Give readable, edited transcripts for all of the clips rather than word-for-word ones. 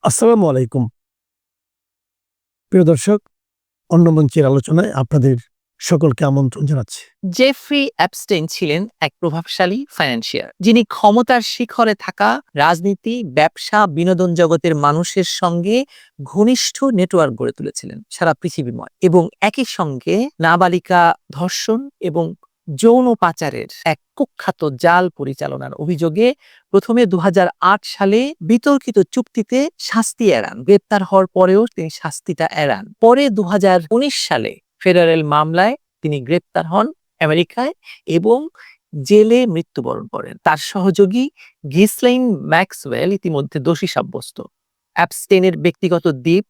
আসসালামু আলাইকুম। প্রিয় দর্শক, অন্য মঞ্চের আলোচনায় আপনাদের সকলকে আমন্ত্রণ জানাচ্ছি। জেফ্রি অ্যাপস্টেইন ছিলেন এক প্রভাবশালী ফাইন্যান্সিয়ার যিনি ক্ষমতার শিখরে থাকা রাজনীতি, ব্যবসা, বিনোদন জগতের মানুষের সঙ্গে ঘনিষ্ঠ নেটওয়ার্ক গড়ে তুলেছিলেন সারা পৃথিবীময় এবং একই সঙ্গে নাবালিকা ধর্ষণ এবং যৌন পাচারের এক কুখ্যাত জাল পরিচালনার অভিযোগে প্রথমে ২০০৮ সালে বিতর্কিত চুক্তিতে শাস্তি এড়ান। গ্রেপ্তার হওয়ার পরেও তিনি শাস্তিটা এড়ান। পরে ২০১৯ সালে ফেডারেল মামলায় তিনি গ্রেপ্তার হন আমেরিকায় এবং জেলে মৃত্যুবরণ করেন। তার সহযোগী গিসলাইন ম্যাক্সওয়েল ইতিমধ্যে দোষী সাব্যস্ত। অ্যাপস্টেইনের ব্যক্তিগত দ্বীপ,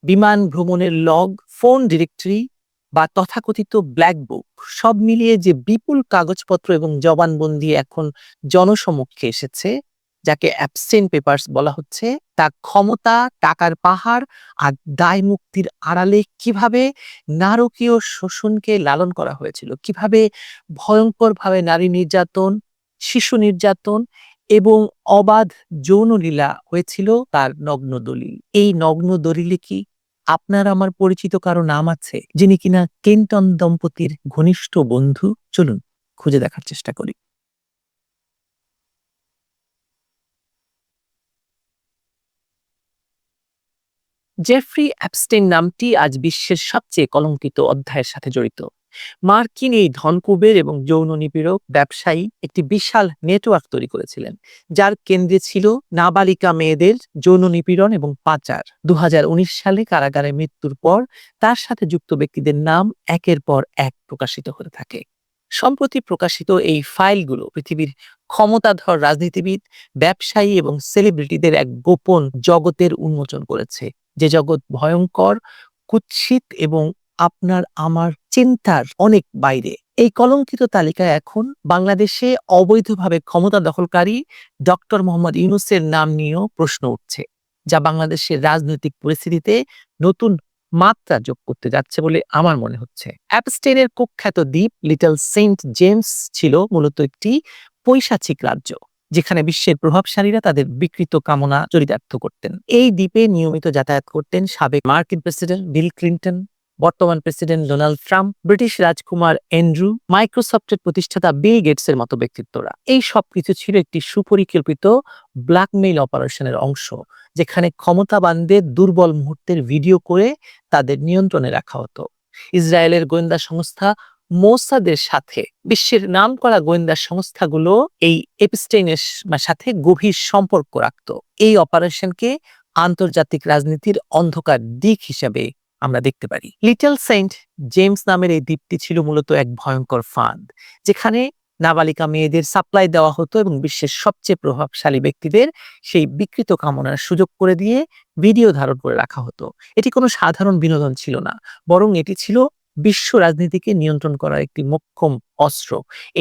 বিমান ভ্রমণের লগ, ফোন ডিরেক্টরি বা তথাকথিত ব্ল্যাক বুক সব মিলিয়ে যে বিপুল কাগজপত্র এবং জবানবন্দি এখন জনসমক্ষে এসেছে, যাকে অ্যাপস্টেইন পেপারস বলা হচ্ছে, তা ক্ষমতা, টাকার পাহাড় আর দায় মুক্তির আড়ালে কিভাবে নারকীয় শোষণকে লালন করা হয়েছিল, কিভাবে ভয়ঙ্করভাবে নারী নির্যাতন, শিশু নির্যাতন এবং অবাধ যৌনলীলা হয়েছিল তার নগ্ন দলিল। এই নগ্ন দলিলে কি আপনার আমার পরিচিত কারো নাম আছে যিনি কিনা কেন্টন দম্পতির ঘনিষ্ঠ বন্ধু? চলুন খুঁজে দেখার চেষ্টা করি। জেফ্রি অ্যাপস্টেইন নামটি আজ বিশ্বের সবচেয়ে কলঙ্কিত অধ্যায়ের সাথে জড়িত। মার্কিন এই ধনকুবের এবং যৌন নিপীড়ক ব্যবসায়ী একটি বিশাল নেটওয়ার্ক তৈরি করেছিলেন, যার কেন্দ্রে ছিল নাবালিকা মেয়েদের যৌন নিপীড়ন এবং পাচার। ২০১৯ সালে কারাগারে মৃত্যুর পর তার সাথে যুক্ত ব্যক্তিদের নাম একের পর এক প্রকাশিত হতে থাকে। সম্প্রতি প্রকাশিত এই ফাইলগুলো পৃথিবীর ক্ষমতাধর রাজনীতিবিদ, ব্যবসায়ী এবং সেলিব্রিটিদের এক গোপন জগতের উন্মোচন করেছে, যে জগৎ ভয়ঙ্কর, কুৎসিত এবং আপনার আমার চিন্তার অনেক বাইরে। এই কলঙ্কিত তালিকায় এখন বাংলাদেশে অবৈধভাবে ক্ষমতা দখলকারী ডক্টর মোহাম্মদ ইউনূসের নাম নিয়েও প্রশ্ন উঠছে, যা বাংলাদেশের রাজনৈতিক পরিস্থিতিতে নতুন মাত্রা যোগ করতে যাচ্ছে বলে আমার মনে হচ্ছে। অ্যাপস্টেইনের কুখ্যাত দ্বীপ লিটল সেন্ট জেমস ছিল মূলত একটি পৈশাচিক রাজ্য, যেখানে বিশ্বের প্রভাবশালীরা তাদের বিকৃত কামনা চরিতার্থ করতেন। এই দ্বীপে নিয়মিত যাতায়াত করতেন সাবেক মার্কিন প্রেসিডেন্ট বিল ক্লিন্টন, বর্তমান প্রেসিডেন্ট ডোনাল্ড ট্রাম্প, ব্রিটিশ রাজকুমার অ্যান্ড্রু, মাইক্রোসফটের প্রতিষ্ঠাতা বিল গেটসের মতো ব্যক্তিত্বরা। এই সবকিছু ছিল একটি সুপরিকল্পিত ব্ল্যাকমেইল অপারেশনের অংশ, যেখানে ক্ষমতাবানদের দুর্বল মুহূর্তের ভিডিও করে তাদের নিয়ন্ত্রণে রাখা হতো। ইসরায়েলের গোয়েন্দা সংস্থা মোসাদের সাথে বিশ্বের নামকরা গোয়েন্দা সংস্থাগুলো এই এপস্টেইনের সাথে গভীর সম্পর্ক রাখত। এই অপারেশনকে আন্তর্জাতিক রাজনীতির অন্ধকার দিক হিসেবে আমরা দেখতে পারি। লিটল সেন্ট জেমস নামের এই দ্বীপটি ছিল মূলত এক ভয়ঙ্কর ফাঁদ, যেখানে নাবালিকা মেয়েদের সাপ্লাই দেওয়া হতো এবং বিশ্বের সবচেয়ে প্রভাবশালী ব্যক্তিদের সেই বিকৃত কামনার সুযোগ করে দিয়ে ভিডিও ধারণ করে রাখা হতো। এটি কোনো সাধারণ বিনোদন ছিল না, বরং এটি ছিল বিশ্ব রাজনীতিকে নিয়ন্ত্রণ করার একটি মোক্ষম অস্ত্র।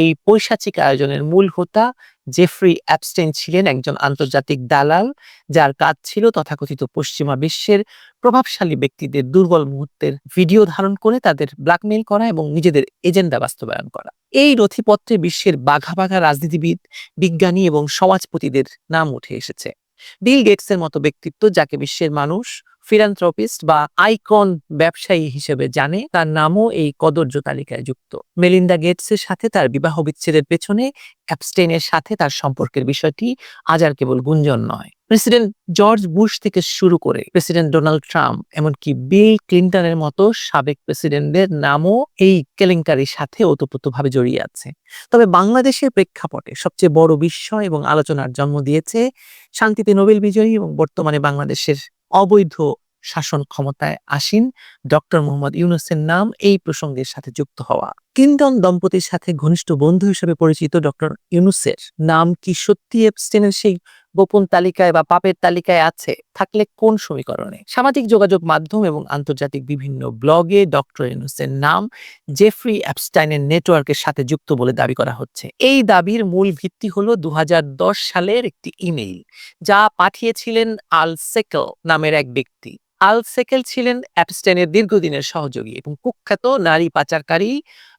এই পৈশাচিক আয়োজনের মূল হোতা জেফ্রি অ্যাপস্টেইন ছিলেন একজন আন্তর্জাতিক দালাল, যার কাজ ছিল তথাকথিত পশ্চিমা বিশ্বের প্রভাবশালী ব্যক্তিদের দুর্বল মুহূর্তের ভিডিও ধারণ করে তাদের ব্ল্যাকমেইল করা এবং নিজেদের এজেন্ডা বাস্তবায়ন করা। এই নথিপত্রে বিশ্বের বাঘা বাঘা রাজনীতিবিদ, বিজ্ঞানী এবং সমাজপতিদের নাম উঠে এসেছে। বিল গেটসের মতো ব্যক্তিত্ব, যাকে বিশ্বের মানুষ ফিলান্থ্রপিস্ট বা আইকন ব্যবসায়ী হিসেবে জানে, তার নামও এই কদর্য তালিকায় যুক্ত। মেলিন্ডা গেটসের সাথে তার বিবাহ বিচ্ছেদের পেছনে অ্যাপস্টেইনের সাথে তার সম্পর্কের বিষয়টি আজ আর কেবল গুঞ্জন নয়। প্রেসিডেন্ট জর্জ বুশ থেকে শুরু করে প্রেসিডেন্ট ডোনাল্ড ট্রাম্প, এমনকি বিল ক্লিন্টনের মতো সাবেক প্রেসিডেন্টদের নামও এই কেলেঙ্কারির সাথে ওতপ্রোতভাবে জড়িয়ে আছে। তবে বাংলাদেশের প্রেক্ষাপটে সবচেয়ে বড় বিস্ময় এবং আলোচনার জন্ম দিয়েছে শান্তিতে নোবেল বিজয়ী এবং বর্তমানে বাংলাদেশের অবৈধ শাসন ক্ষমতায় আসীন ডক্টর মোহাম্মদ ইউনূসের নাম এই প্রসঙ্গের সাথে যুক্ত হওয়া। ক্লিন্টন দম্পতির সাথে ঘনিষ্ঠ বন্ধু হিসেবে পরিচিত ডক্টর ইউনূসের নাম কি সত্যি এপস্টেইনের সেই গোপন তালিকায় বা পাপের তালিকায় আছে? থাকলে কোন সমীকরণে? সামাজিক যোগাযোগ মাধ্যম এবং আন্তর্জাতিক বিভিন্ন ব্লগে ডক্টর ইউনূসের নাম জেফ্রি অ্যাপস্টেইনের নেটওয়ার্কের সাথে যুক্ত বলে দাবি করা হচ্ছে। এই দাবির মূল ভিত্তি হলো ২০১০ সালের একটি ইমেইল, যা পাঠিয়েছিলেন আল সেকেল নামের এক ব্যক্তি। আল সেকেল ছিলেন অ্যাপস্টেইনের দীর্ঘদিনের সহযোগী এবং কুখ্যাত নারী পাচারকারী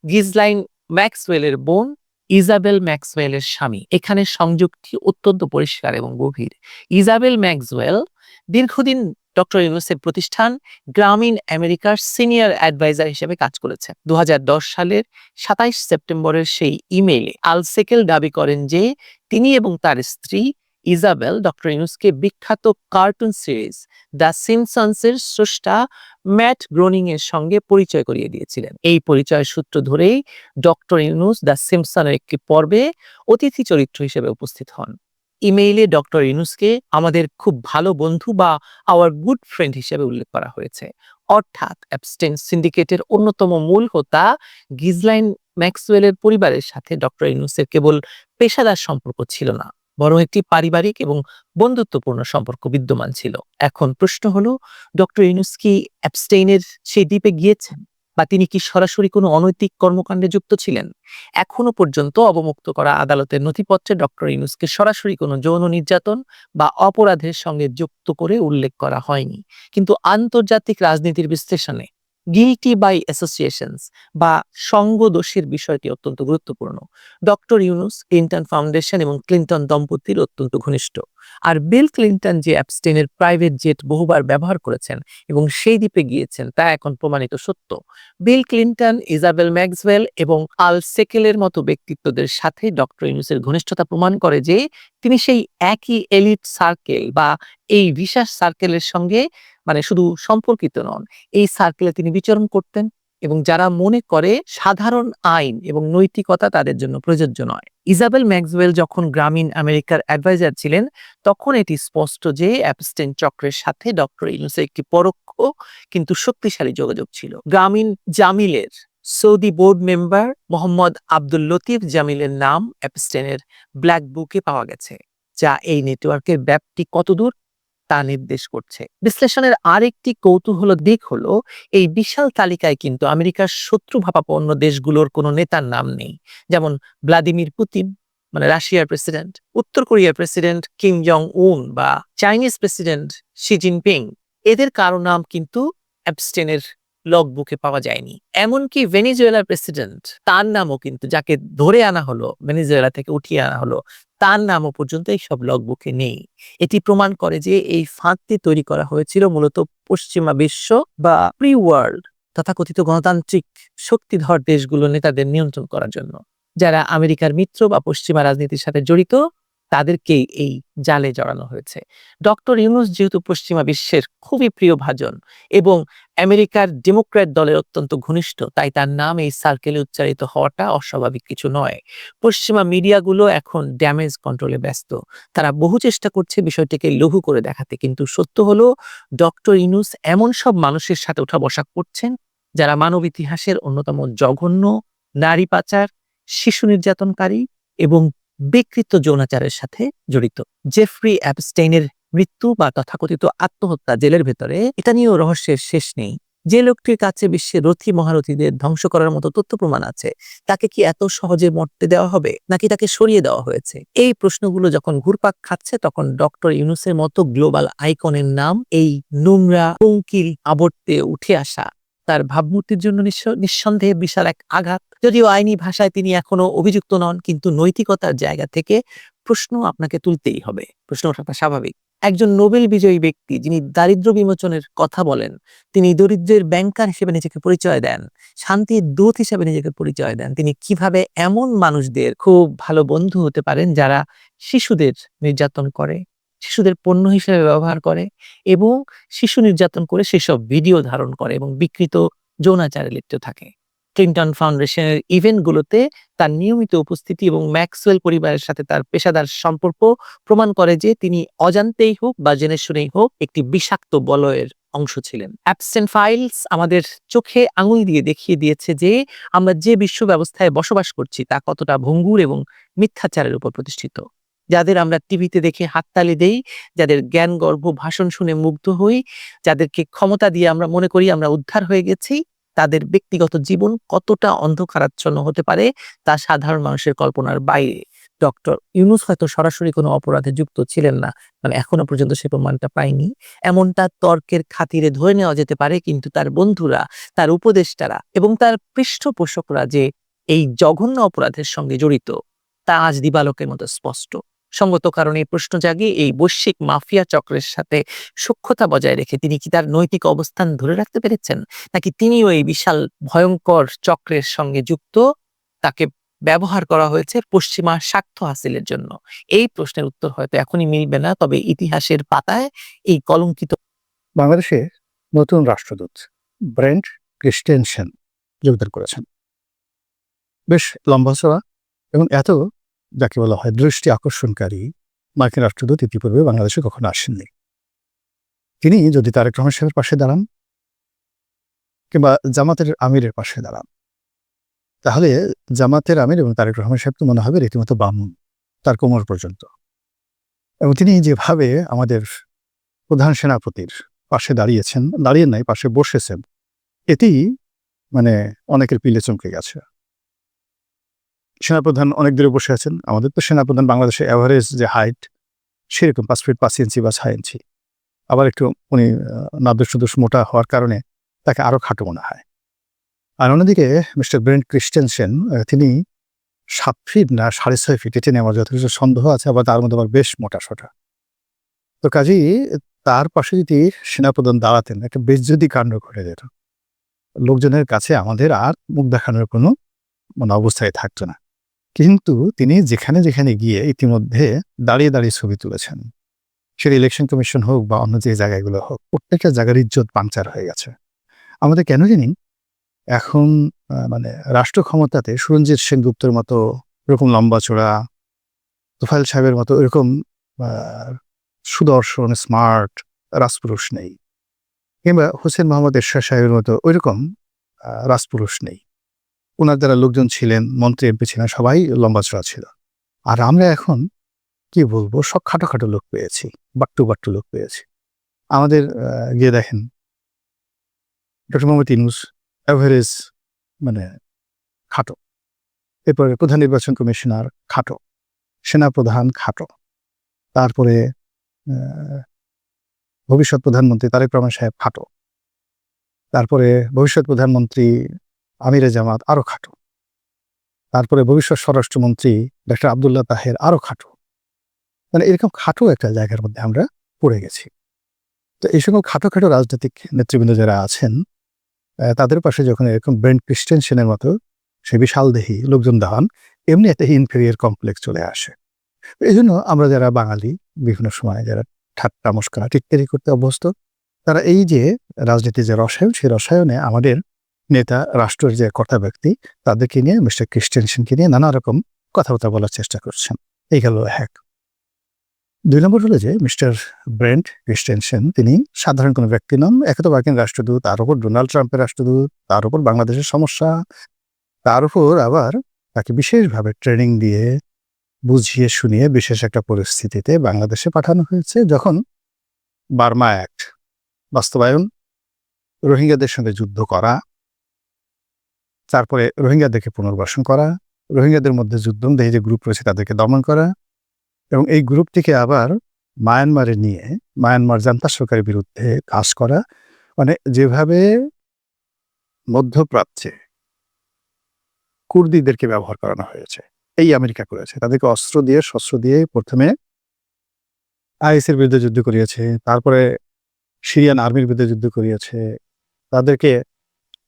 গিসলাইন ম্যাক্সওয়েলের বোন ইজাবেল ম্যাক্সওয়েলের স্বামী। এখানে সংযোগটি অত্যন্ত পরিষ্কার এবং গভীর। ইজাবেল ম্যাক্সওয়েল দীর্ঘদিন ডক্টর ইউনূসের প্রতিষ্ঠান গ্রামীণ আমেরিকার সিনিয়র অ্যাডভাইজার হিসেবে কাজ করেছে। 2010 সালের 27 সেপ্টেম্বরের সেই ইমেইলে আল-সেকেল দাবি করেন যে তিনি এবং তার স্ত্রী ইজাবেল ডক্টর ইউনূসকে বিখ্যাত কার্টুন সিরিজ দ্য সিম্পসনসের স্রষ্টা ম্যাট গ্রোনিং এর সঙ্গে পরিচয় করিয়ে দিয়েছিলেন। এই পরিচয়ের সূত্র ধরেই ডক্টর ইউনূস দ্য সিম্পসনের একটি পর্বে অতিথি চরিত্র হিসেবে উপস্থিত হন। ইমেইলে ডক্টর ইউনূসকে আমাদের খুব ভালো বন্ধু বা আওয়ার গুড ফ্রেন্ড হিসেবে উল্লেখ করা হয়েছে। অর্থাৎ অ্যাবস্টেইন সিন্ডিকেটের অন্যতম মূল হোতা গিজলাইন ম্যাক্সওয়েলের পরিবারের সাথে ডক্টর ইউনূসের কেবল পেশাদার সম্পর্ক ছিল না, বরং একটি পারিবারিক এবং বন্ধুত্বপূর্ণ সম্পর্ক বিদ্যমান ছিল। এখন প্রশ্ন হলো, ডক্টর ইউনূস কি অ্যাবস্টেইনের সেই দ্বীপে গিয়েছেন, বা তিনি কি সরাসরি কোনো অনৈতিক কর্মকাণ্ডে যুক্ত ছিলেন? এখনো পর্যন্ত অবমুক্ত করা আদালতের নথিপত্রে ডক্টর ইউনূসকে সরাসরি কোনো যৌন নির্যাতন বা অপরাধের সঙ্গে যুক্ত করে উল্লেখ করা হয়নি। কিন্তু আন্তর্জাতিক রাজনীতির বিশ্লেষণে গিল্টি বাই অ্যাসোসিয়েশনস বা সঙ্গদোষের বিষয়টি অত্যন্ত গুরুত্বপূর্ণ। ডক্টর ইউনূস ক্লিন্টন ফাউন্ডেশন এবং ক্লিন্টন দম্পতির অত্যন্ত ঘনিষ্ঠ। আর বিল ক্লিন্টন যে অ্যাবস্টেইনের প্রাইভেট জেট বহুবার ব্যবহার করেছেন এবং সেই দ্বীপে গিয়েছেন তা এখন প্রমাণিত সত্য। বিল ক্লিন্টন, ইজাবেল ম্যাক্সওয়েল এবং আল-সেকেলের মতো ব্যক্তিত্বদের সাথে ডক্টর ইউনূসের ঘনিষ্ঠতা প্রমাণ করে যে তিনি সেই একই এলিট সার্কেল বা এই বিশেষ সার্কেলের সঙ্গে শুধু সম্পর্কিত নন, এই সার্কেলে তিনি বিচরণ করতেন এবং যারা মনে করে সাধারণ আইন এবং নৈতিকতা তাদের জন্য প্রযোজ্য নয়। ইজাবেল ম্যাক্সওয়েল যখন গ্রামীণ আমেরিকার অ্যাডভাইজার ছিলেন, তখন এটি স্পষ্ট যে অ্যাবস্টেইন চক্রের সাথে ডক্টর ইউনূসের একটি পরোক্ষ কিন্তু শক্তিশালী যোগাযোগ ছিল। গ্রামীণ জামিলের Saudi board member Mohammad Abdul Latif জামিলের নাম অ্যাবস্টেইনের ব্ল্যাক বুকে পাওয়া গেছে, যা এই নেটওয়ার্কের ব্যাপ্তি কতদূর তা নির্দেশ করছে। বিশ্লেষণের আরেকটি কৌতূহল দিক হলো, এই বিশাল তালিকায় কিন্তু আমেরিকার শত্রুভাবাপন্ন দেশগুলোর কোনো নেতার নাম নেই, যেমন ভ্লাদিমির পুতিন রাশিয়ার প্রেসিডেন্ট, উত্তর কোরিয়ার প্রেসিডেন্ট কিম জং উন বা চাইনিজ প্রেসিডেন্ট শি জিনপিং। এদের কারো নাম কিন্তু অ্যাবস্টেইনের লগ বুকে পাওয়া যায়নি। এমনকি ভেনেজুয়েলার প্রেসিডেন্ট, তার নামও কিন্তু, যাকে ধরে আনা হলো ভেনেজুয়েলা থেকে উঠিয়ে আনা হলো, তার নামও পর্যন্ত এই সব লগবুকে নেই। এটি প্রমাণ করে যে এই ফাঁদটি তৈরি করা হয়েছিল মূলত পশ্চিমা বিশ্ব বা প্রি ওয়ার্ল্ড তথাকথিত গণতান্ত্রিক শক্তিধর দেশগুলো নেতাদের নিয়ন্ত্রণ করার জন্য। যারা আমেরিকার মিত্র বা পশ্চিমা রাজনীতির সাথে জড়িত, তাদেরকেই এই জালে জড়ানো হয়েছে। ডক্টর ইউনূস যেহেতু পশ্চিমা বিশ্বের খুবই প্রিয় ভাজন এবং আমেরিকার ডেমোক্র্যাট দলের অত্যন্ত ঘনিষ্ঠ, তাই তার নাম এই সার্কেলে উচ্চারিত হওয়াটা অস্বাভাবিক কিছু নয়। পশ্চিমা মিডিয়াগুলো এখন ড্যামেজ কন্ট্রোলে ব্যস্ত। তারা বহু চেষ্টা করছে বিষয়টিকে লঘু করে দেখাতে, কিন্তু সত্য হলো ডক্টর ইউনূস এমন সব মানুষের সাথে ওঠা বসা করছেন যারা মানব ইতিহাসের অন্যতম জঘন্য নারী পাচার, শিশু নির্যাতনকারী এবং বিকৃত যৌনাচারের সাথে জড়িত। জেফ্রি অ্যাপস্টেইনের মৃত্যু বা তথাকথিত আত্মহত্যা জেলের ভেতরে, এটা নিয়েও রহস্যের শেষ নেই। যে লোকটির কাছে বিশ্বের রথী মহারথীদের ধ্বংস করার মতো তথ্য প্রমাণ আছে, তাকে কি এত সহজে মরতে দেওয়া হবে, নাকি তাকে সরিয়ে দেওয়া হয়েছে? এই প্রশ্নগুলো যখন ঘুরপাক খাচ্ছে, তখন ডক্টর ইউনূসের মতো গ্লোবাল আইকনের নাম এই নোংরা পঙ্কিল আবর্তে উঠে আসা তার ভাবমূর্তির জন্য নিঃসন্দেহে বিশাল এক আঘাত। যদিও আইনি ভাষায় তিনি এখনো অভিযুক্ত নন, কিন্তু নৈতিকতার জায়গা থেকে প্রশ্ন আপনাকে তুলতেই হবে। প্রশ্ন ওঠাটা স্বাভাবিক। একজন নোবেল বিজয়ী ব্যক্তি যিনি দারিদ্র বিমোচনের কথা বলেন, তিনি দরিদ্রের ব্যাংকার হিসেবে নিজেকে পরিচয় দেন, শান্তির দূত হিসেবে নিজেকে পরিচয় দেন, তিনি কিভাবে এমন মানুষদের খুব ভালো বন্ধু হতে পারেন যারা শিশুদের নির্যাতন করে, শিশুদের পণ্য হিসেবে ব্যবহার করে এবং শিশু নির্যাতন করে সেসব ভিডিও ধারণ করে এবং বিকৃত যৌনাচারে লিপ্ত থাকে? ক্লিন্টন ফাউন্ডেশনের ইভেন্টগুলোতে তার নিয়মিত উপস্থিতি এবং ম্যাক্সওয়েল পরিবারের সাথে তার পেশাদার সম্পর্ক প্রমাণ করে যে তিনি অজান্তেই হোক বা জেনে শুনেই হোক একটি বিষাক্ত বলয়ের অংশ ছিলেন। অ্যাবস্টেইন ফাইলস আমাদের চোখে আঙুল দিয়ে দেখিয়ে দিয়েছে যে আমরা যে বিশ্ব ব্যবস্থায় বসবাস করছি তা কতটা ভঙ্গুর এবং মিথ্যাচারের উপর প্রতিষ্ঠিত। যাদের আমরা টিভিতে দেখে হাততালি দেই, যাদের জ্ঞানগর্ভ ভাষণ শুনে মুগ্ধ হই, যাদেরকে ক্ষমতা দিয়ে আমরা মনে করি আমরা উদ্ধার হয়ে গেছি, তাদের ব্যক্তিগত জীবন কতটা অন্ধকারাচ্ছন্ন হতে পারে তা সাধারণ মানুষের কল্পনার বাইরে। ডক্টর ইউনূস হয়তো সরাসরি কোনো অপরাধে যুক্ত ছিলেন না, এখনো পর্যন্ত সে প্রমাণটা পাইনি, এমনটা তর্কের খাতিরে ধরে নেওয়া যেতে পারে, কিন্তু তার বন্ধুরা, তার উপদেষ্টারা এবং তার পৃষ্ঠপোষকরা যে এই জঘন্য অপরাধের সঙ্গে জড়িত, তা আজ দিবালোকের মতো স্পষ্ট। সঙ্গত কারণে প্রশ্ন জাগে, এই বৈশ্বিক মাফিয়া চক্রের সাথে সখ্যতা বজায় রেখে তিনি কি তার নৈতিক অবস্থান ধরে রাখতে পেরেছেন, নাকি তিনিও এই বিশাল ভয়ঙ্কর চক্রের সঙ্গে যুক্ত, তাকে ব্যবহার করা হয়েছে পশ্চিমা স্বার্থ হাসিলের জন্য? এই প্রশ্নের উত্তর হয়তো এখনই মিলবে না, তবে ইতিহাসের পাতায় এই কলঙ্কিত বাংলাদেশে নতুন রাষ্ট্রদূত ব্রেন্ট ক্রিস্টেনসেন যোগদান করেছেন। বেশ লম্বা চড়া এবং এত যাকে বলা হয় দৃষ্টি আকর্ষণকারী মার্কিন রাষ্ট্রদূত ইতিপূর্বে বাংলাদেশে কখনো আসেননি। তিনি যদি তারেক রহমান সাহেবের পাশে দাঁড়ান কিংবা জামাতের আমিরের পাশে দাঁড়ান, তাহলে জামাতের আমির এবং তারেক রহমান সাহেব তো মনে হবে রীতিমতো বামুন, তার কোমর পর্যন্ত। এবং তিনি যেভাবে আমাদের প্রধান সেনাপতির পাশে দাঁড়িয়েছেন, দাঁড়িয়ে নাই, পাশে বসেছেন, এতেই মানে অনেকের পিলে চমকে গেছে। সেনাপ্রধান অনেক দূরে বসে আছেন। আমাদের তো সেনাপ্রধান বাংলাদেশে অ্যাভারেজ যে হাইট সেরকম 5 ফিট 5 ইঞ্চি বা 6 ইঞ্চি। আবার একটু উনি নাদুস মোটা হওয়ার কারণে তাকে আরো খাটো মনে হয়। আর অন্যদিকে মিস্টার ব্রেন্ট ক্রিস্টেনসেন তিনি 7 ফিট না 6.5 ফিট, এটি নিয়ে আমার যথেষ্ট সন্দেহ আছে। আবার তার মধ্যে আবার বেশ মোটা সোটা। তো কাজেই তার পাশে যদি সেনাপ্রধান দাঁড়াতেন, একটা বেজ্জতি কাণ্ড ঘটে যেত। লোকজনের কাছে আমাদের আর মুখ দেখানোর কোনো অবস্থায় থাকতো না। কিন্তু তিনি যেখানে যেখানে গিয়ে ইতিমধ্যে দাঁড়িয়ে দাঁড়িয়ে ছবি তুলেছেন, সেটা ইলেকশন কমিশন হোক বা অন্য যে জায়গাগুলো হোক, প্রত্যেকটা জায়গার ইজ্জত পাংচার হয়ে গেছে। আমাদের কেন জানি এখন রাষ্ট্র ক্ষমতাতে সুরঞ্জিত সেনগুপ্তের মতো এরকম লম্বা চোড়া, তোফায়েল সাহেবের মতো এরকম সুদর্শন স্মার্ট রাজপুরুষ নেই, কিংবা হোসেন মোহাম্মদ এরশাদ সাহেবের মতো ওইরকম রাজপুরুষ নেই। ওনার যারা লোকজন ছিলেন, মন্ত্রী এমপি ছিলেন, সবাই লম্বা চড়া ছিল। আর আমরা এখন কি বলবো, সব খাটো খাটো লোক পেয়েছি, বাট্টু লোক পেয়েছি। আমাদের গিয়ে দেখেন ডক্টর মোহাম্মদ ইউনূস অ্যাভারেজ খাটো, এরপরে প্রধান নির্বাচন কমিশনার খাটো, সেনাপ্রধান খাটো, তারপরে ভবিষ্যৎ প্রধানমন্ত্রী তারেক রহমান সাহেব খাটো, তারপরে ভবিষ্যৎ প্রধানমন্ত্রী আমিরে জামাত আরো খাটো, তারপরে ভবিষ্যৎ স্বরাষ্ট্রমন্ত্রী ডক্টর আব্দুল্লাহ তাহের আরো খাটো। এরকম খাটো একটা জায়গার মধ্যে আমরা পড়ে গেছি। তো এই সকল খাটো খাটো রাজনৈতিক নেতৃবৃন্দ যারা আছেন, তাদের পাশে যখন এরকম ব্রেন্ট ক্রিস্টেনসেনের মতো সে বিশাল দেহী লোকজন দাঁড়ান, এমনি একটা ইনফেরিয়ার কমপ্লেক্স চলে আসে। এই জন্য আমরা যারা বাঙালি বিভিন্ন সময় যারা ঠাট্টা মস্করা টিটকারি করতে অভ্যস্ত, তারা এই যে রাজনীতির যে রসায়ন, সেই রসায়নে আমাদের নেতা, রাষ্ট্রের যে কর্তা ব্যক্তি, তাদেরকে নিয়ে, মিস্টার ক্রিস্টেনসেনকে নিয়ে নানা রকম কথাবার্তা বলার চেষ্টা করছেন। এই গেল এক। 2 নম্বর হলো যে মিস্টার ব্রেন্ট ক্রিস্টেনসেন তিনি সাধারণ কোনো ব্যক্তি নন। একে তো মার্কিন রাষ্ট্রদূত, তার উপর ডোনাল্ড ট্রাম্পের রাষ্ট্রদূত, তার উপর বাংলাদেশের সমস্যা, তার উপর আবার তাকে বিশেষভাবে ট্রেনিং দিয়ে বুঝিয়ে শুনিয়ে বিশেষ একটা পরিস্থিতিতে বাংলাদেশে পাঠানো হয়েছে, যখন বার্মা অ্যাক্ট বাস্তবায়ন, রোহিঙ্গাদের সঙ্গে যুদ্ধ করা, তারপরে রোহিঙ্গাদেরকে পুনর্বাসন করা, রোহিঙ্গাদের মধ্যে যুদ্ধবন্দী যে গ্রুপ রয়েছে তাদেরকে দমন করা, এবং এই গ্রুপটিকে আবার মায়ানমারে নিয়ে মায়ানমার জান্তা সরকারের বিরুদ্ধে কাজ করা। যেভাবে মধ্যপ্রাচ্যে কুর্দিদেরকে ব্যবহার করানো হয়েছে, এই আমেরিকা করেছে। তাদেরকে অস্ত্র দিয়ে শস্ত্র দিয়ে প্রথমে আইএসের বিরুদ্ধে যুদ্ধ করিয়েছে, তারপরে সিরিয়ান আর্মির বিরুদ্ধে যুদ্ধ করিয়েছে, তাদেরকে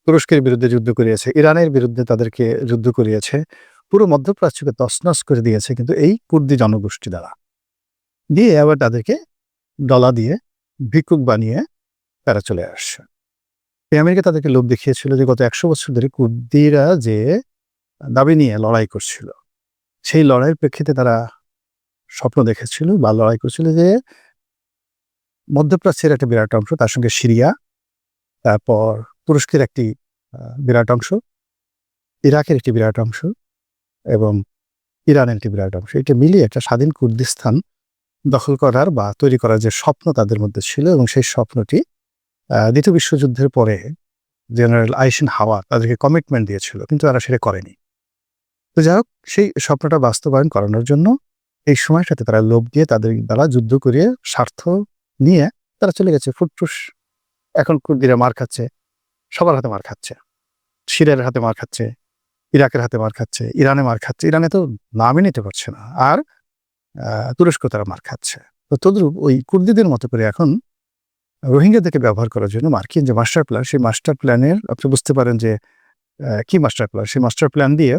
তুরস্কের বিরুদ্ধে যুদ্ধ করিয়েছে, ইরানের বিরুদ্ধে তাদেরকে যুদ্ধ করিয়েছে, পুরো মধ্যপ্রাচ্যকে তছনছ করে দিয়েছে। কিন্তু এই কুর্দি জনগোষ্ঠী দ্বারা দিয়ে আবার তাদেরকে ডলা দিয়ে ভিক্ষুক বানিয়ে তারা চলে আসছে। এই আমেরিকা তাদেরকে লোভ দেখিয়েছিল যে গত 100 বছর ধরে কুর্দিরা যে দাবি নিয়ে লড়াই করছিল, সেই লড়াইয়ের প্রেক্ষিতে তারা স্বপ্ন দেখেছিল বা লড়াই করছিল যে মধ্যপ্রাচ্যের একটা বিরাট অংশ, তার সঙ্গে সিরিয়া, তারপর তুরস্কের একটি বিরাট অংশ, ইরাকের একটি বিরাট অংশ এবং ইরানের একটি বিরাট অংশ, এটা মিলিয়ে একটা স্বাধীন কুর্দিস্তান দখল করার বা তৈরি করার যে স্বপ্ন তাদের মধ্যে ছিল। এবং সেই স্বপ্নটি দ্বিতীয় বিশ্বযুদ্ধের পরে জেনারেল আইসেনহাওয়ার তাদেরকে কমিটমেন্ট দিয়েছিল, কিন্তু তারা সেটা করেনি। তো যাই হোক, সেই স্বপ্নটা বাস্তবায়ন করানোর জন্য এই সময়টাতে তারা লোভ দিয়ে তাদের দ্বারা যুদ্ধ করিয়ে স্বার্থ নিয়ে তারা চলে গেছে ফুটফুস। এখন কুর্দিরা মার খাচ্ছে, সবার হাতে মার খাচ্ছে, সিরিয়ার হাতে মার খাচ্ছে, ইরাকের হাতে মার খাচ্ছে, ইরানে মার খাচ্ছে। ইরানে তো নামই নিতে পারছে না। আর তুরস্ক তারা মার খাচ্ছে। তো তদ্রূপ ওই কুর্দিদের মতো করে এখন রোহিঙ্গাদেরকে ব্যবহার করার জন্য মার্কিন যে মাস্টার প্ল্যান, সেই মাস্টার প্ল্যানের আপনি বুঝতে পারেন যে কি মাস্টার প্ল্যান, সেই মাস্টার প্ল্যান দিয়ে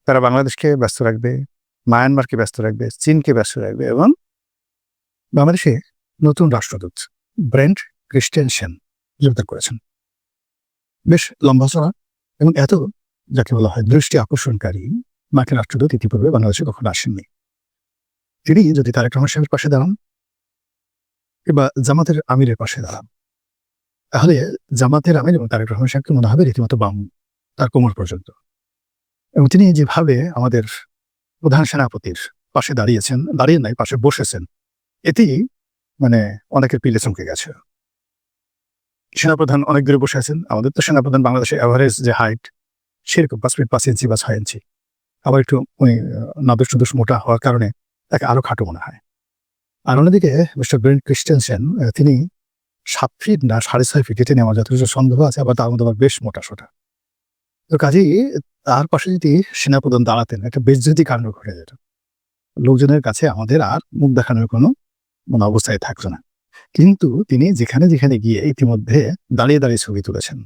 তারা বাংলাদেশকে ব্যস্ত রাখবে, মায়ানমারকে ব্যস্ত রাখবে, চীনকে ব্যস্ত রাখবে এবং বাংলাদেশে নতুন রাষ্ট্রদূত ব্রেন্ট ক্রিস্টেনসেন গ্রেপ্তার করেছেন। বেশ লম্বা চড়া এবং এত যাকে বলা হয় দৃষ্টি আকর্ষণকারী মার্কিন রাষ্ট্রদূত ইতিপূর্বে বাংলাদেশে কখনো আসেননি। তিনি যদি তারেক রহমান সাহেবের পাশে দাঁড়ান কিংবা জামাতের আমিরের পাশে দাঁড়ান, তাহলে জামাতের আমির এবং তারেক রহমান সাহেবকে মনে হবে রীতিমতো বাম, তার কোমর পর্যন্ত। এবং তিনি যেভাবে আমাদের প্রধান সেনাপতির পাশে দাঁড়িয়েছেন, দাঁড়িয়ে নাই পাশে বসেছেন, এতেই মানে অনেকের পিলে চমকে গেছে। সেনাপ্রধান অনেক দূরে বসে আছেন। আমাদের তো সেনাপ্রধান বাংলাদেশের অ্যাভারেজ যে হাইট সেরকম 5 ফিট 5 ইঞ্চি বা 6 ইঞ্চি, আবার একটু উনি নাদুস টুদুস মোটা হওয়ার কারণে তাকে আরো খাটো মনে হয়। আর অন্যদিকে মিস্টার ব্রেন্ট ক্রিস্টেনসেন তিনি 7 ফিট না 6.5 ফিট, এটা নিয়ে আমার যথেষ্ট সন্দেহ আছে, আবার তার মধ্যে আবার বেশ মোটা সোটা। তো কাজেই তার পাশে যদি সেনাপ্রধান দাঁড়াতেন একটা বেজ্জতি কাণ্ড ঘটে যেত, লোকজনের কাছে আমাদের আর মুখ দেখানোর কোনো অবস্থায় থাকতো না। কিন্তু তিনি যেখানে যেখানে গিয়ে ইতিমধ্যে দাঁড়িয়ে দাঁড়িয়ে ছবি তুলেছেন,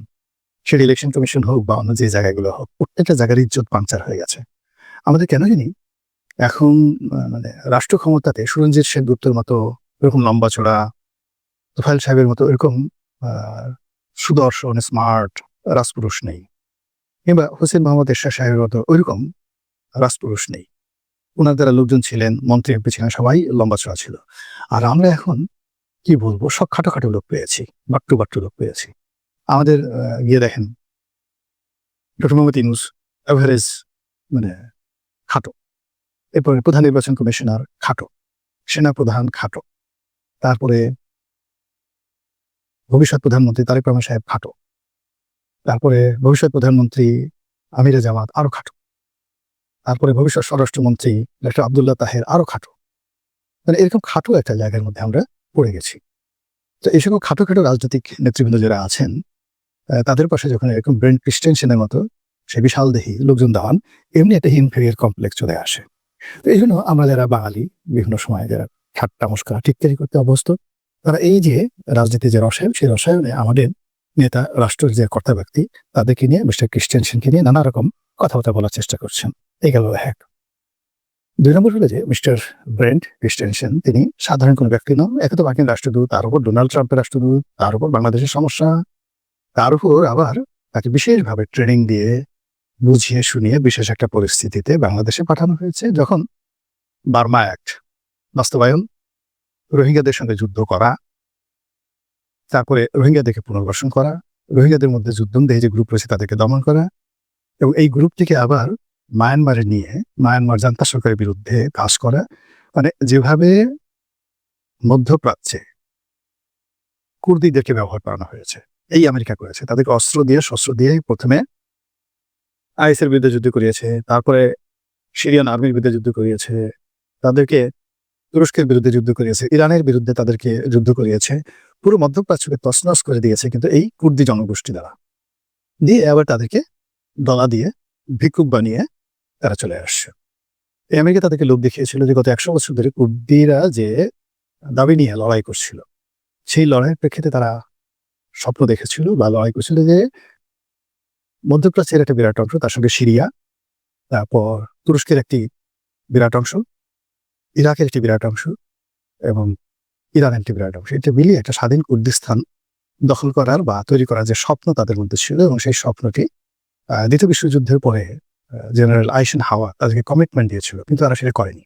সেটা ইলেকশন কমিশন হোক বা অন্য যে জায়গাগুলো হোক, প্রত্যেকটা জায়গার ইজ্জত পাংচার হয়ে গেছে। আমাদের কেন জানি এখন মানে রাষ্ট্র ক্ষমতাতে সুরঞ্জিত সেনগুপ্তর মতো এরকম লম্বা চড়া, তোফায়েল সাহেবের মতো এরকম সুদর্শন স্মার্ট রাজপুরুষ নেই, কিংবা হোসেন মোহাম্মদ এরশাদ সাহেবের মতো ওইরকম রাজপুরুষ নেই। ওনার যারা লোকজন ছিলেন, মন্ত্রী এমপি ছিলেন, সবাই লম্বা চড়া ছিল। আর আমরা এখন কি বলবো, সব খাটো খাটো লোক পেয়েছি, বাট্টু বাট্টু লোক পেয়েছি। আমাদের গিয়ে দেখেন ডক্টর মোহাম্মদ ইউনূস এভারেজ মানে খাটো, এরপরে প্রধান নির্বাচন কমিশনার খাটো, সেনাপ্রধান খাটো, তারপরে ভবিষ্যৎ প্রধানমন্ত্রী তারেক রহমান সাহেব খাটো, তারপরে ভবিষ্যৎ প্রধানমন্ত্রী আমিরে জামাত আরো খাটো, তারপরে ভবিষ্যৎ স্বরাষ্ট্রমন্ত্রী ডক্টর আব্দুল্লাহ তাহের আরো খাটো। মানে এরকম খাটো একটা জায়গার মধ্যে আমরা পড়ে গেছি। তো এই সকল খাটো খাটো রাজনৈতিক নেতৃবৃন্দ যারা আছেন, তাদের পাশে যখন এরকম ব্রেন্ট ক্রিস্টেনসেনের মতো সে বিশাল দেহি লোকজন দাঁড়ান, এমনি একটা ইনফেরিয়ার কমপ্লেক্স চলে আসে। তো এই জন্য আমরা যারা বাঙালি বিভিন্ন সময় যারা ঠাট্টা মস্করা টিটকারি করতে অভ্যস্ত, তারা এই যে রাজনীতির যে রসায়ন, সেই রসায়নে আমাদের নেতা রাষ্ট্রের যে কর্তা ব্যক্তি তাদেরকে নিয়ে, মিস্টার ক্রিস্টেনসেনকে নিয়ে নানা রকম কথাবার্তা বলার চেষ্টা করছেন। এই গেল এক। 2 নম্বর হলো যে মিস্টার ব্রেন্ট ক্রিস্টেনসেন তিনি সাধারণ কোনো ব্যক্তি নন। একে তো মার্কিন রাষ্ট্রদূত, তার উপর ডোনাল্ড ট্রাম্পের রাষ্ট্রদূত, তার উপর বাংলাদেশের সমস্যা, তার উপর আবার তাকে বিশেষভাবে ট্রেনিং দিয়ে বুঝিয়ে শুনিয়ে বিশেষ একটা পরিস্থিতিতে বাংলাদেশে পাঠানো হয়েছে, যখন বার্মা অ্যাক্ট বাস্তবায়ন, রোহিঙ্গাদের সঙ্গে যুদ্ধ করা, তারপরে রোহিঙ্গাদেরকে পুনর্বাসন করা, রোহিঙ্গাদের মধ্যে যুদ্ধবন্দী যে গ্রুপ রয়েছে তাদেরকে দমন করা, এবং এই গ্রুপটিকে আবার মায়ানমারে নিয়ে মায়ানমার জান্তা সরকারের বিরুদ্ধে কাজ করা। মানে যেভাবে মধ্যপ্রাচ্যে কুর্দিদেরকে ব্যবহার করানো হয়েছে, এই আমেরিকা করেছে। তাদেরকে অস্ত্র দিয়ে শস্ত্র দিয়ে প্রথমে আইএসের বিরুদ্ধে যুদ্ধ করিয়েছে, তারপরে সিরিয়ান আর্মির বিরুদ্ধে যুদ্ধ করিয়েছে, তাদেরকে তুরস্কের বিরুদ্ধে যুদ্ধ করিয়েছে, ইরানের বিরুদ্ধে তাদেরকে যুদ্ধ করিয়েছে, পুরো মধ্যপ্রাচ্যকে তছনছ করে দিয়েছে কিন্তু এই কুর্দি জনগোষ্ঠী দ্বারা। দিয়ে আবার তাদেরকে ডলা দিয়ে ভিক্ষুক বানিয়ে তারা চলে আসছে। এই আমেরিকা তাদেরকে লোক দেখিয়েছিল যে গত 100 বছর ধরে কুর্দিরা যে দাবি নিয়ে লড়াই করছিল, সেই লড়াইয়ের প্রেক্ষিতে তারা স্বপ্ন দেখেছিল বা লড়াই করছিল যে মধ্যপ্রাচ্যের একটা বিরাট অংশ, তার সঙ্গে সিরিয়া, তারপর তুরস্কের একটি বিরাট অংশ, ইরাকের একটি বিরাট অংশ এবং ইরানের একটি বিরাট অংশ, এটা মিলিয়ে একটা স্বাধীন কুর্দিস্তান দখল করার বা তৈরি করার যে স্বপ্ন তাদের মধ্যে ছিল, এবং সেই স্বপ্নটি দ্বিতীয় বিশ্বযুদ্ধের পরে জেনারেল আইসেনহাওয়ার তাদেরকে কমিটমেন্ট দিয়েছিল, কিন্তু তারা সেটা করেনি।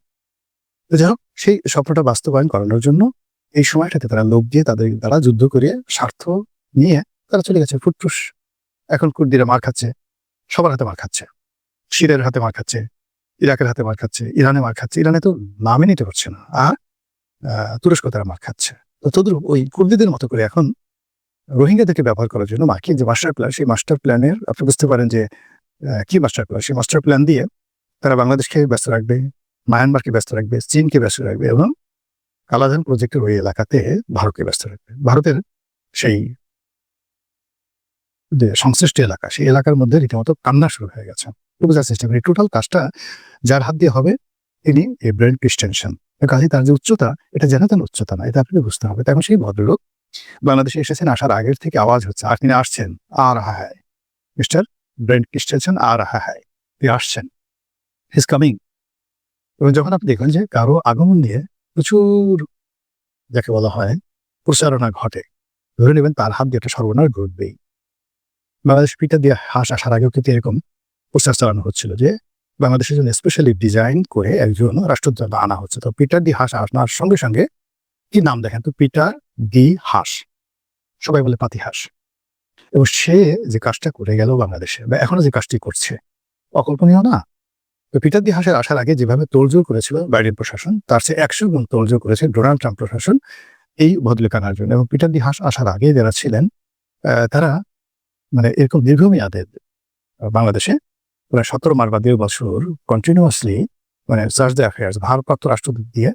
তো যাই হোক, সেই স্বপ্নটা বাস্তবায়ন করানোর জন্য এই সময়টাতে তারা লোক দিয়ে তাদের দ্বারা যুদ্ধ করিয়ে স্বার্থ নিয়ে তারা চলে গেছে ফুটফুস। এখন কুর্দিরা মার খাচ্ছে, সবার হাতে মার খাচ্ছে, সিরিয়ার হাতে মার খাচ্ছে, ইরাকের হাতে মার খাচ্ছে, ইরানে মার খাচ্ছে, ইরানে তো নামে নিতে পারছে না, আর তুরস্ক তারা মার খাচ্ছে। তো তদ্রুপ ওই কুর্দিদের মতো করে এখন রোহিঙ্গাদেরকে ব্যবহার করার জন্য মার্কিন যে মাস্টার প্ল্যান, সেই মাস্টার প্ল্যানের আপনি বুঝতে পারেন যে কি মাস্টার প্ল্যান, সেই মাস্টার প্ল্যান দিয়ে তারা বাংলাদেশকে ব্যস্ত রাখবে, মায়ানমারকে ব্যস্ত রাখবে, চীনকে ব্যস্ত রাখবে, এবং কালাধান প্রজেক্টের ওই এলাকাতে ভারতকে ব্যস্ত রাখবে। ভারতের সেই যে সংশ্লিষ্ট এলাকা, সেই এলাকার মধ্যে রীতিমতো কান্না শুরু হয়ে গেছে। বোঝার চেষ্টা করি টোটাল কাজটা যার হাত দিয়ে হবে তিনি এই ব্রেন্ট ক্রিস্টেনসেন। কাজে তার যে উচ্চতা, এটা যেন তেন উচ্চতা না, এটা আপনাকে বুঝতে হবে। তখন সেই ভদ্রলোক বাংলাদেশে এসেছেন, আসার আগের থেকে আওয়াজ হচ্ছে, আর তিনি আসছেন, আর হায় মিস্টার ব্রেন্ট ক্রিস্টেনসেন, আর হায় তিনি আসছেন, হি ইজ কামিং। এবং যখন আপনি দেখবেন যে কারো আগমন নিয়ে প্রচুর যাকে বলা হয় প্রচারণা ঘটে, ধরে নেবেন তার হাত দিয়ে একটা সর্বনাশ ঘটবেই। বাংলাদেশ পিঠা দিয়ে হাঁস আসার আগেও কিন্তু এরকম প্রচার চালানো হচ্ছিল যে বাংলাদেশের জন্য স্পেশালি ডিজাইন করে একজন রাষ্ট্রদূত আনা হচ্ছে। তো পিটার ডি হাঁস আনার সঙ্গে সঙ্গে কি নাম দেখেন তো, পিটার ডি হাঁস, সবাই বলে পাতি হাঁস। এবং সে যে কাজটা করে গেল বাংলাদেশে, বা এখনো যে কাজটি করছে, অকল্পনীয় না? তো পিটার ডি হাঁসের আসার আগে যেভাবে তোড়জোড় করেছিল বাইডেন প্রশাসন, তার চেয়ে 100 গুণ তোড়জোড় করেছে ডোনাল্ড ট্রাম্প প্রশাসন এই ভদ্রলোক আনার জন্য। এবং পিটার ডি হাঁস আসার আগে যারা ছিলেন তারা মানে এরকম দীর্ঘমেয়াদের বাংলাদেশে প্রায় 17 মাস বা 1.5 বছর কন্টিনিউয়াসলি মানে চার্জ দ্য অ্যাফেয়ার্স ভারপ্রাপ্ত রাষ্ট্রদূত দিয়ে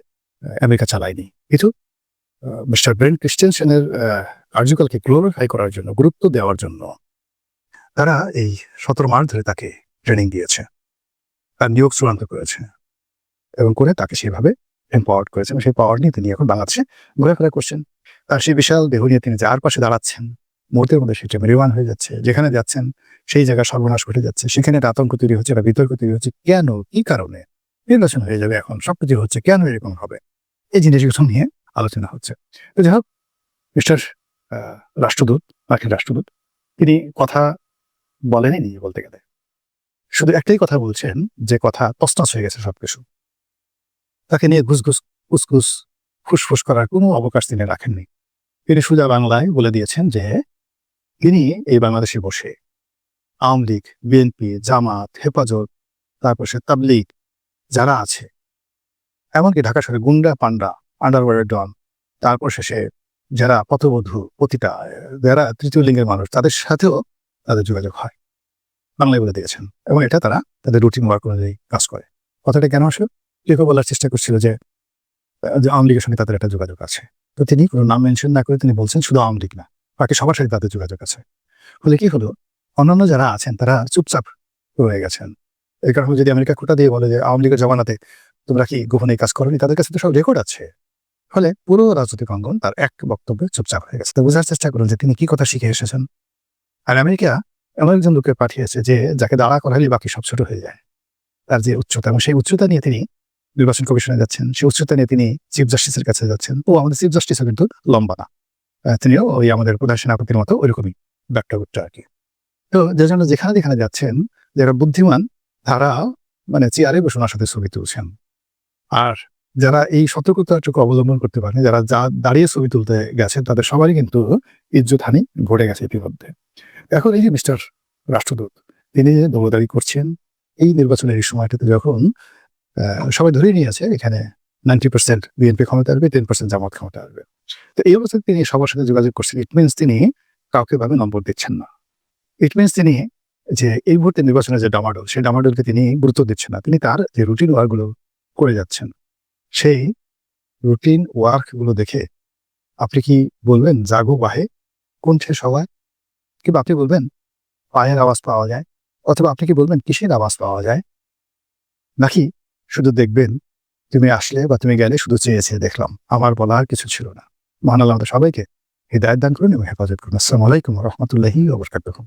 আমেরিকা চালায়নি। কিন্তু মিস্টার ব্রেন্ট ক্রিস্টেনসেনের কার্যকালকে গ্লোরিফাই করার জন্য, গুরুত্ব দেওয়ার জন্য তারা এই 17 মাস ধরে তাকে ট্রেনিং দিয়েছে, তার নিয়োগ চূড়ান্ত করেছে এবং করে তাকে সেভাবে এম্পাওয়ার্ড করেছে। এবং সেই পাওয়ার নিয়ে তিনি এখন বাংলাদেশে ঘোরাফেরা করছেন। তার সেই বিশাল দেহ নিয়ে তিনি যার পাশে দাঁড়াচ্ছেন, মুহূর্তের মধ্যে সেটা মেরিওয়ান হয়ে যাচ্ছে। যেখানে যাচ্ছেন সেই জায়গায় সর্বনাশ ঘটে যাচ্ছে, সেখানে একটা আতঙ্ক তৈরি হচ্ছে, একটা বিতর্ক তৈরি হচ্ছে। কেন, কি কারণে নির্বাচন হয়ে যাবে, এখন সবকিছু হচ্ছে, কেন এরকম হবে, এই জিনিসগুলো নিয়ে আলোচনা হচ্ছে। তো যাই হোক, মিস্টার রাষ্ট্রদূত, মার্কিন রাষ্ট্রদূত, তিনি কথা বলেনি বলতে গেলে, শুধু একটাই কথা বলছেন, যে কথা তছনছ হয়ে গেছে সবকিছু। তাকে নিয়ে ঘুসঘুস ফুসফুস ফুসফুস করার কোনো অবকাশ তিনি রাখেননি। তিনি সোজা বাংলায় বলে দিয়েছেন যে তিনি এই বাংলাদেশে বসে আওয়ামী লীগ, বিএনপি, জামাত, হেফাজত, তারপর সে তাবলিগ যারা আছে, এমনকি ঢাকা শহরে গুন্ডা পান্ডা, আন্ডারওয়ার্ল্ডের ডন, তারপর শেষে যারা পথবধূ, পতিতা, যারা তৃতীয় লিঙ্গের মানুষ, তাদের সাথেও তাদের যোগাযোগ হয়, বাংলায় বলে দিয়েছেন। এবং এটা তারা তাদের রুটিন ওয়ার্ক অনুযায়ী কাজ করে। কথাটা কেন আসে, কেউ বলার চেষ্টা করছিল যে আওয়ামী লীগের সঙ্গে তাদের একটা যোগাযোগ আছে। তো তিনি কোনো নাম মেনশন না করে তিনি বলছেন শুধু আওয়ামী লীগ না, বাকি সবার সাথে তাদের যোগাযোগ আছে। ফলে কি হলো, অন্যান্য যারা আছেন তারা চুপচাপ রয়ে গেছেন। এই কারণে যদি আমেরিকা খোটা দিয়ে বলে যে আওয়ামী লীগের জমানাতে তোমরা কি গোপনে কাজ করোনি, তাদের কাছে তো সব রেকর্ড আছে। ফলে পুরো রাজনৈতিক অঙ্গন তার এক বক্তব্যে চুপচাপ হয়ে গেছে। তো বোঝার চেষ্টা করুন যে তিনি কি কথা শিখে এসেছেন। আর আমেরিকা এমন একজন লোককে পাঠিয়েছে যে যাকে দাঁড়া করালে বাকি সব ছোট হয়ে যায়। তার যে উচ্চতা, এবং সেই উচ্চতা নিয়ে তিনি নির্বাচন কমিশনে যাচ্ছেন, সেই উচ্চতা নিয়ে তিনি চিফ জাস্টিসের কাছে যাচ্ছেন। আমাদের চিফ জাস্টিসও কিন্তু লম্বা না, তিনিও ওই আমাদের প্রধান সেনাপতির মতো ওইরকমই ব্যাকটা আর কি। তো যে জন্য যেখানে যাচ্ছেন, যারা বুদ্ধিমান তারা মানে চেয়ারে বসে ওনার সাথে ছবি তুলছেন। আর যারা এই সতর্কতাটুকু অবলম্বন করতে পারেন, যারা দাঁড়িয়ে ছবি তুলতে গেছেন, তাদের সবারই কিন্তু ইজ্জতহানি ঘটে গেছে ইতিমধ্যে। এখন এই যে মিস্টার রাষ্ট্রদূত, তিনি দৌড়াদৌড়ি করছেন এই নির্বাচনের এই সময়টাতে, যখন সবাই ধরেই নিয়েছে এখানে 90% বিএনপি ক্ষমতা আসবে, 10% জামাত ক্ষমতা আসবে। তো এই অবস্থায় তিনি সবার সাথে যোগাযোগ করছেন। ইট মিনস তিনি কাউকে ভাবে নম্বর দিচ্ছেন না। ইট মিনস তিনি যে এই মুহূর্তে নির্বাচনের যে ডামাডোল, সেই ডামাডোলকে তিনি গুরুত্ব দিচ্ছেন না। তিনি তার যে রুটিন ওয়ার্কগুলো করে যাচ্ছেন, সেই রুটিন ওয়ার্কগুলো দেখে আপনি কি বলবেন জাগো বাহে কণ্ঠে সবাই, কিংবা আপনি বলবেন পায়ের আওয়াজ পাওয়া যায়, অথবা আপনি কি বলবেন কিসের আওয়াজ পাওয়া যায়, নাকি শুধু দেখবেন তুমি আসলে বা তুমি গেলে শুধু চেয়ে দেখলাম, আমার বলার কিছু ছিল না। মহান আল্লাহ আমাদের সবাইকে হিদায়াত দান করুন এবং হেফাজত করুন। আসসালামু আলাইকুম ওয়া রাহমাতুল্লাহি ওয়া বারাকাতুহু।